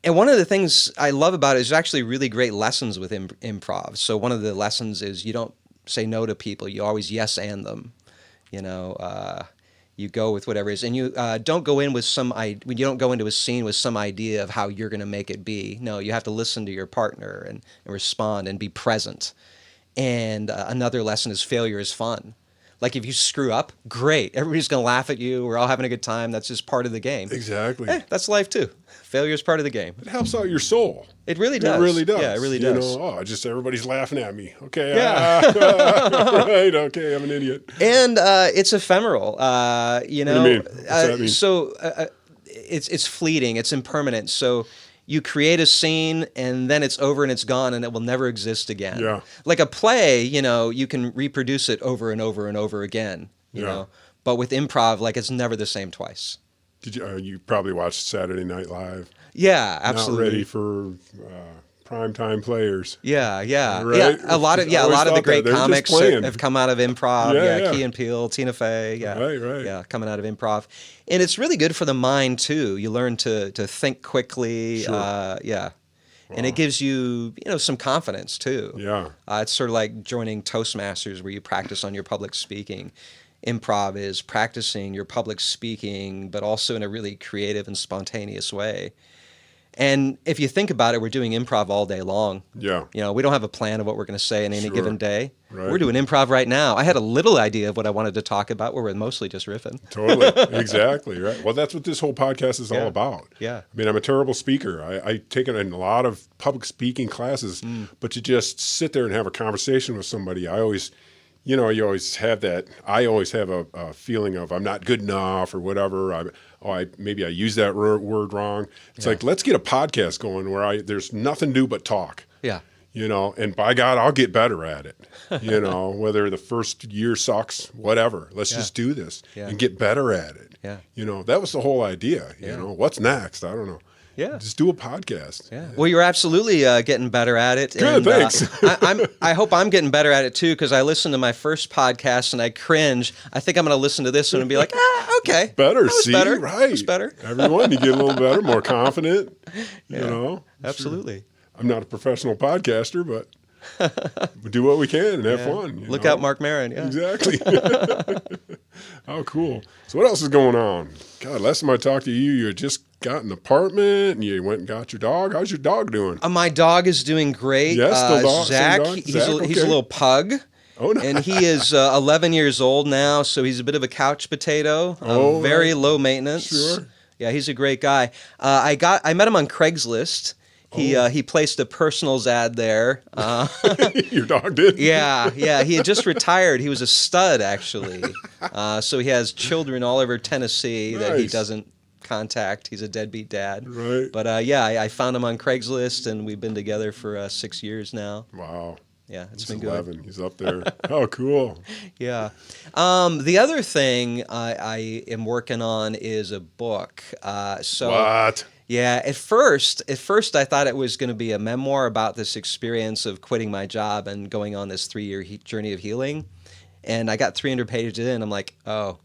And one of the things I love about it is actually really great lessons with improv. So one of the lessons is you don't say no to people. You always yes and them. You know, you go with whatever it is. And you don't go in with you don't go into a scene with some idea of how you're going to make it be. No, you have to listen to your partner and respond and be present. And another lesson is failure is fun. Like if you screw up, great. Everybody's going to laugh at you. We're all having a good time. That's just part of the game. Exactly. That's life too. Failure is part of the game. It helps out your soul. It really does. It really does. Yeah, it really You does. know, everybody's laughing at me. Okay. Yeah. Right. Okay. I'm an idiot. And it's ephemeral. You know. What do you mean? What's that mean? So it's fleeting. It's impermanent. So you create a scene and then it's over and it's gone and it will never exist again. Yeah. Like a play, you know, you can reproduce it over and over and over again. You know. But with improv, like it's never the same twice. Did you probably watched Saturday Night Live? Yeah, absolutely. Not ready for primetime players. Yeah, yeah, Right? yeah. A lot of I always the thought great that. They're just comics playing. have come out of improv. Yeah, Yeah, yeah. Key and Peele, Tina Fey. Yeah, Right. Yeah, coming out of improv, and it's really good for the mind too. You learn to think quickly. Sure. Yeah, and it gives you some confidence too. Yeah. It's sort of like joining Toastmasters, where you practice on your public speaking. Improv is practicing your public speaking, but also in a really creative and spontaneous way. And if you think about it, we're doing improv all day long. Yeah. You know, we don't have a plan of what we're going to say in any Sure. given day. Right. We're doing improv right now. I had a little idea of what I wanted to talk about, where we're mostly just riffing. Totally. Exactly. Right. Well, that's what this whole podcast is all about. Yeah. I mean, I'm a terrible speaker. I've taken in a lot of public speaking classes, but to just sit there and have a conversation with somebody, I always have a feeling of I'm not good enough or whatever. Maybe I use that word wrong. It's like, let's get a podcast going where there's nothing to do but talk. Yeah. And by God, I'll get better at it. Whether the first year sucks, whatever. Let's just do this and get better at it. Yeah. That was the whole idea. What's next? I don't know. Yeah. Just do a podcast. Yeah. Well, you're absolutely getting better at it. Good, thanks. I hope I'm getting better at it too, because I listened to my first podcast and I cringe. I think I'm going to listen to this one and be like, okay. Better. That was See, better. right. That was better. Everyone, you get a little better, more confident. Absolutely. I'm not a professional podcaster, but we do what we can and have fun. Look out, Mark Maron. Yeah. Exactly. Oh, cool. So what else is going on? God, last time I talked to you, you had just got an apartment and you went and got your dog. How's your dog doing? My dog is doing great. Yes, the dog. Zach, Same dog? he's Zach, a okay. little pug. Oh, nice. And he is 11 years old now, so he's a bit of a couch potato. Very low maintenance. Sure. Yeah, he's a great guy. I met him on Craigslist, He placed a personals ad there. Your dog did? Yeah. He had just retired. He was a stud, actually. So he has children all over Tennessee that he Nice. doesn't contact. He's a deadbeat dad. Right. But I found him on Craigslist, and we've been together for 6 years now. Wow. Yeah, it's He's been 11. good. He's up there. Oh, cool. Yeah. The other thing I am working on is a book. What? Yeah, at first I thought it was going to be a memoir about this experience of quitting my job and going on this 3-year journey of healing. And I got 300 pages in. I'm like, oh,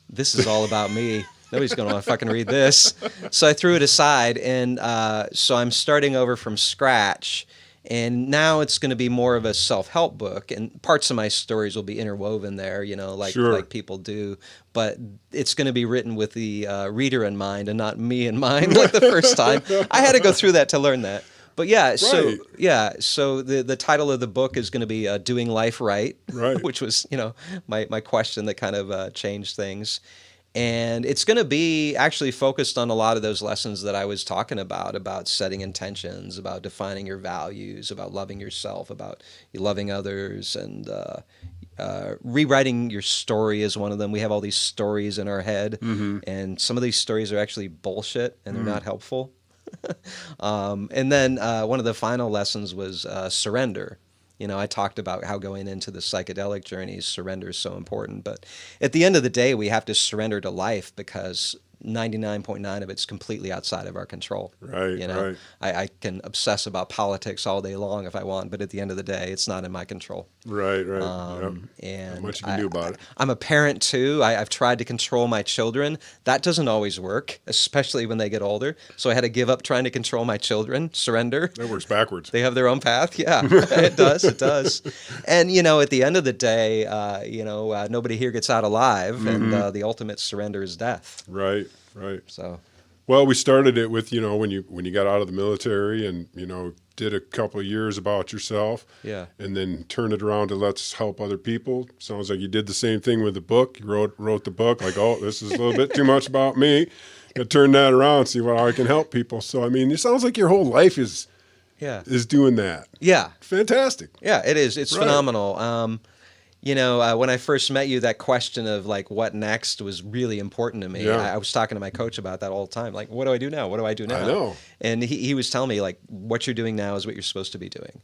this is all about me. Nobody's going to want to fucking read this. So I threw it aside. And so I'm starting over from scratch. And now it's going to be more of a self-help book, and parts of my stories will be interwoven there, like people do. But it's going to be written with the reader in mind and not me in mind, like the first time. I had to go through that to learn that. But so the title of the book is going to be "Doing Life Right," which was my question that kind of changed things. And it's going to be actually focused on a lot of those lessons that I was talking about setting intentions, about defining your values, about loving yourself, about loving others, and rewriting your story is one of them. We have all these stories in our head, and some of these stories are actually bullshit, and they're not helpful. And then one of the final lessons was surrender. I talked about how going into the psychedelic journeys, surrender is so important. But at the end of the day, we have to surrender to life because 99.9 of it's completely outside of our control. Right. I can obsess about politics all day long if I want, but at the end of the day, it's not in my control. Right. And not much you can do about it. I'm a parent too. I've tried to control my children. That doesn't always work, especially when they get older. So I had to give up trying to control my children, surrender. That works backwards. They have their own path. Yeah, it does. And, at the end of the day, nobody here gets out alive, and the ultimate surrender is death. Right. So, well, we started it with, when you got out of the military and, did a couple of years about yourself. Yeah. And then turned it around to let's help other people. Sounds like you did the same thing with the book. You wrote the book like, oh, this is a little bit too much about me. Got to turn that around, see how I can help people. So, it sounds like your whole life is doing that. Yeah. Fantastic. Yeah, it is. It's phenomenal. When I first met you, that question of like what next was really important to me. Yeah. I was talking to my coach about that all the time. Like, what do I do now? What do I do now? I know. And he was telling me like, what you're doing now is what you're supposed to be doing.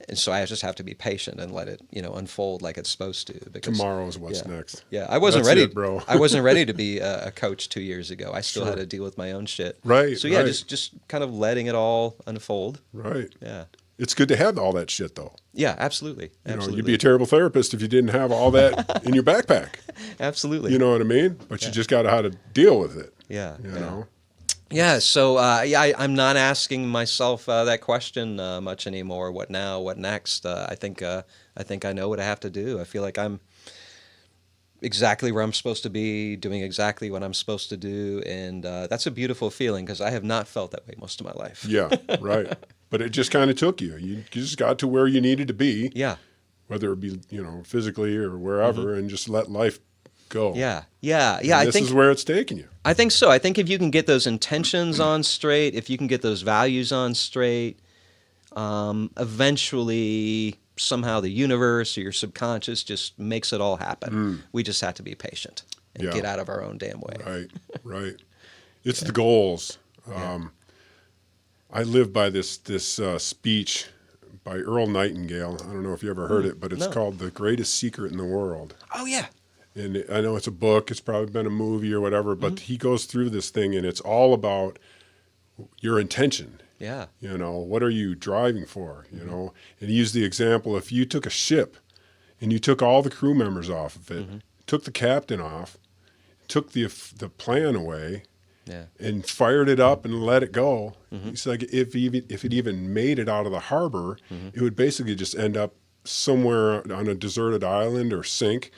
And so I just have to be patient and let it, unfold like it's supposed to. Because tomorrow's what's next. Yeah, I wasn't ready, bro. I wasn't ready to be a coach 2 years ago. I still had to deal with my own shit. Right. So just kind of letting it all unfold. Right. Yeah. It's good to have all that shit, though. Yeah, absolutely. You'd be a terrible therapist if you didn't have all that in your backpack. Absolutely. You know what I mean? But you just got to how to deal with it. Yeah. Yeah. So I'm not asking myself that question much anymore. What now? What next? I think I know what I have to do. I feel like I'm exactly where I'm supposed to be, doing exactly what I'm supposed to do, and that's a beautiful feeling because I have not felt that way most of my life. Yeah. Right. But it just kind of took you. You just got to where you needed to be. Yeah. Whether it be, physically or wherever, and just let life go. Yeah. And this is where it's taking you. I think so. I think if you can get those intentions on straight, if you can get those values on straight, eventually somehow the universe or your subconscious just makes it all happen. We just have to be patient and get out of our own damn way. Right. It's the goals. I live by this speech by Earl Nightingale. I don't know if you ever heard it, but it's called The Greatest Secret in the World. Oh, yeah. And I know it's a book. It's probably been a movie or whatever, but he goes through this thing, and it's all about your intention. Yeah. What are you driving for? And he used the example, if you took a ship and you took all the crew members off of it, took the captain off, took the plan away, and fired it up and let it go. It's like if it even made it out of the harbor, it would basically just end up somewhere on a deserted island or sink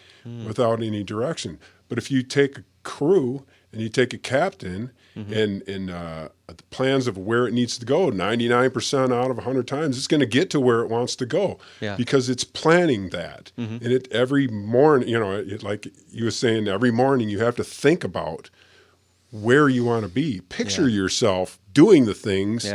without any direction. But if you take a crew and you take a captain and the plans of where it needs to go, 99% out of 100 times, it's going to get to where it wants to go because it's planning that. And it every morning, like you were saying, every morning you have to think about where you want to be. Picture yourself doing the things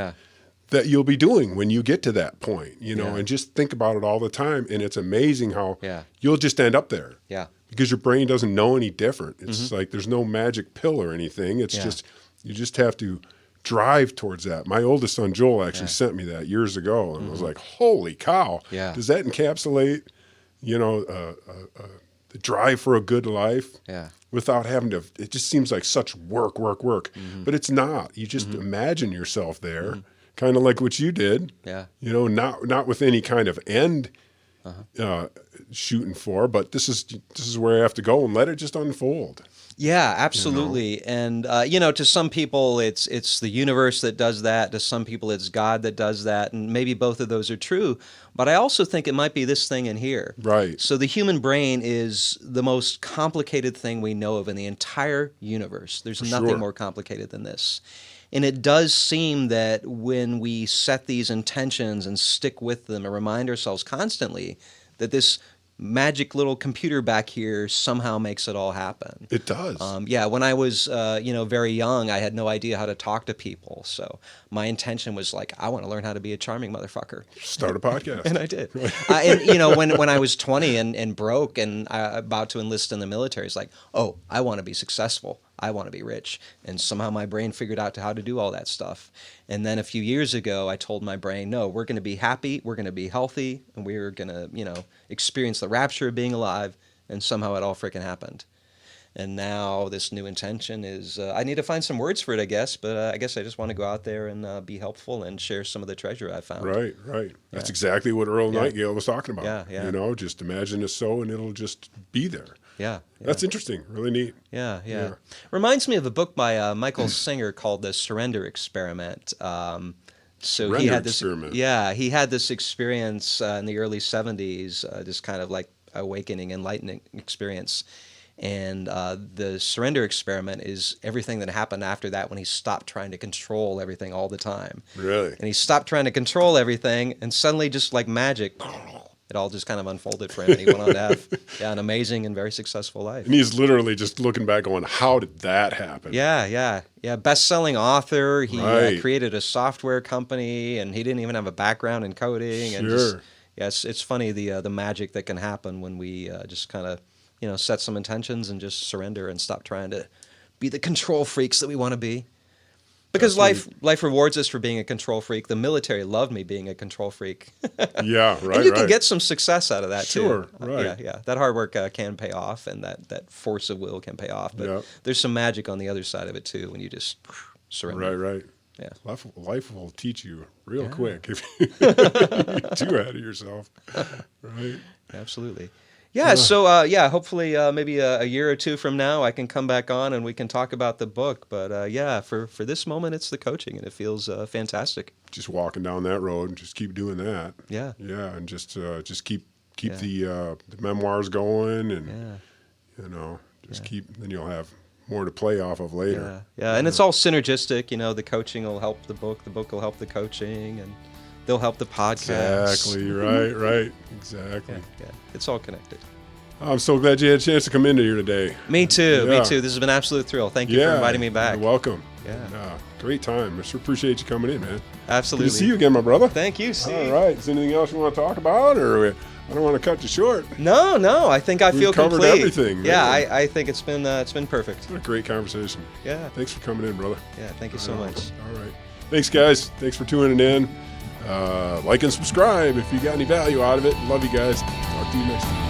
that you'll be doing when you get to that point, you know, Yeah. and just think about it all the time. And it's amazing how Yeah. you'll just end up there. Yeah. Because your brain doesn't know any different. It's like there's no magic pill or anything. It's Yeah. just, you just have to drive towards that. My oldest son, Joel, actually sent me that years ago. And I was like, holy cow. Yeah. Does that encapsulate, you know, the drive for a good life? Yeah. Without having to, it just seems like such work. But it's not. You just imagine yourself there, kind of like what you did. Yeah. You know, not with any kind of end shooting for, but this is where I have to go and let it just unfold. Yeah, absolutely. And you know, to some people it's the universe that does that. To some people it's God that does that, and maybe both of those are true. But I also think it might be this thing in here. Right. So the human brain is the most complicated thing we know of in the entire universe. There's nothing sure. more complicated than this. And it does seem that when we set these intentions and stick with them and remind ourselves constantly that this magic little computer back here somehow makes it all happen. It does. Yeah, when I was very young, I had no idea how to talk to people. So my intention was like, I want to learn how to be a charming motherfucker. Start a podcast. And I did. And you know, when I was 20 and broke and about to enlist in the military, it's like, oh, I want to be successful. I want to be rich. And somehow my brain figured out how to do all that stuff. And then a few years ago, I told my brain, no, we're going to be happy, we're going to be healthy, and we're going to, you know, experience the rapture of being alive. And somehow it all freaking happened. And now this new intention is, I need to find some words for it, I guess. But I guess I just want to go out there and be helpful and share some of the treasure I found. Right. That's exactly what Earl Nightingale was talking about. Yeah. You know, just imagine a so and it'll just be there. Yeah. That's interesting. Really neat. Yeah. Reminds me of a book by Michael Singer called The Surrender Experiment. So he had this Experiment. Yeah, he had this experience in the early 70s, this kind of like awakening, enlightening experience. And the surrender experiment is everything that happened after that when he stopped trying to control everything all the time. Really? And he stopped trying to control everything, and suddenly, just like magic, it all just kind of unfolded for him, and he went on to have an amazing and very successful life. And he's literally just looking back going, how did that happen? Yeah. Best-selling author. He Right. created a software company, and he didn't even have a background in coding. And Sure. it's funny the magic that can happen when we just kind of set some intentions and just surrender and stop trying to be the control freaks that we want to be. Because life rewards us for being a control freak. The military loved me being a control freak. Yeah, right. And you can get some success out of that Sure, too. right. Yeah. That hard work can pay off, and that force of will can pay off. But there's some magic on the other side of it too when you just surrender. Right. Yeah. Life will teach you real quick if you're too ahead of yourself. Right. Absolutely. Yeah, so hopefully maybe a year or two from now I can come back on and we can talk about the book. But for this moment it's the coaching, and it feels fantastic. Just walking down that road and just keep doing that. Yeah. Yeah, and just keep the memoirs going, and keep. Then you'll have more to play off of later. Yeah, and it's all synergistic. The coaching will help the book will help the coaching, and they'll help the podcast. Exactly. Right. Exactly. Yeah. It's all connected. I'm so glad you had a chance to come into here today. Me too. Yeah. This has been an absolute thrill. Thank you for inviting me back. You're welcome. Yeah. Great time. I sure appreciate you coming in, man. Absolutely. Good to see you again, my brother. Thank you, Steve. All right. Is there anything else you want to talk about, or I don't want to cut you short? No. I think I feel covered complete. everything. Yeah, man. I think it's been perfect. What a great conversation. Yeah. Thanks for coming in, brother. Yeah. Thank you so much. All right. Thanks, guys. Thanks for tuning in. Like and subscribe if you got any value out of it. Love you guys. Talk to you next time.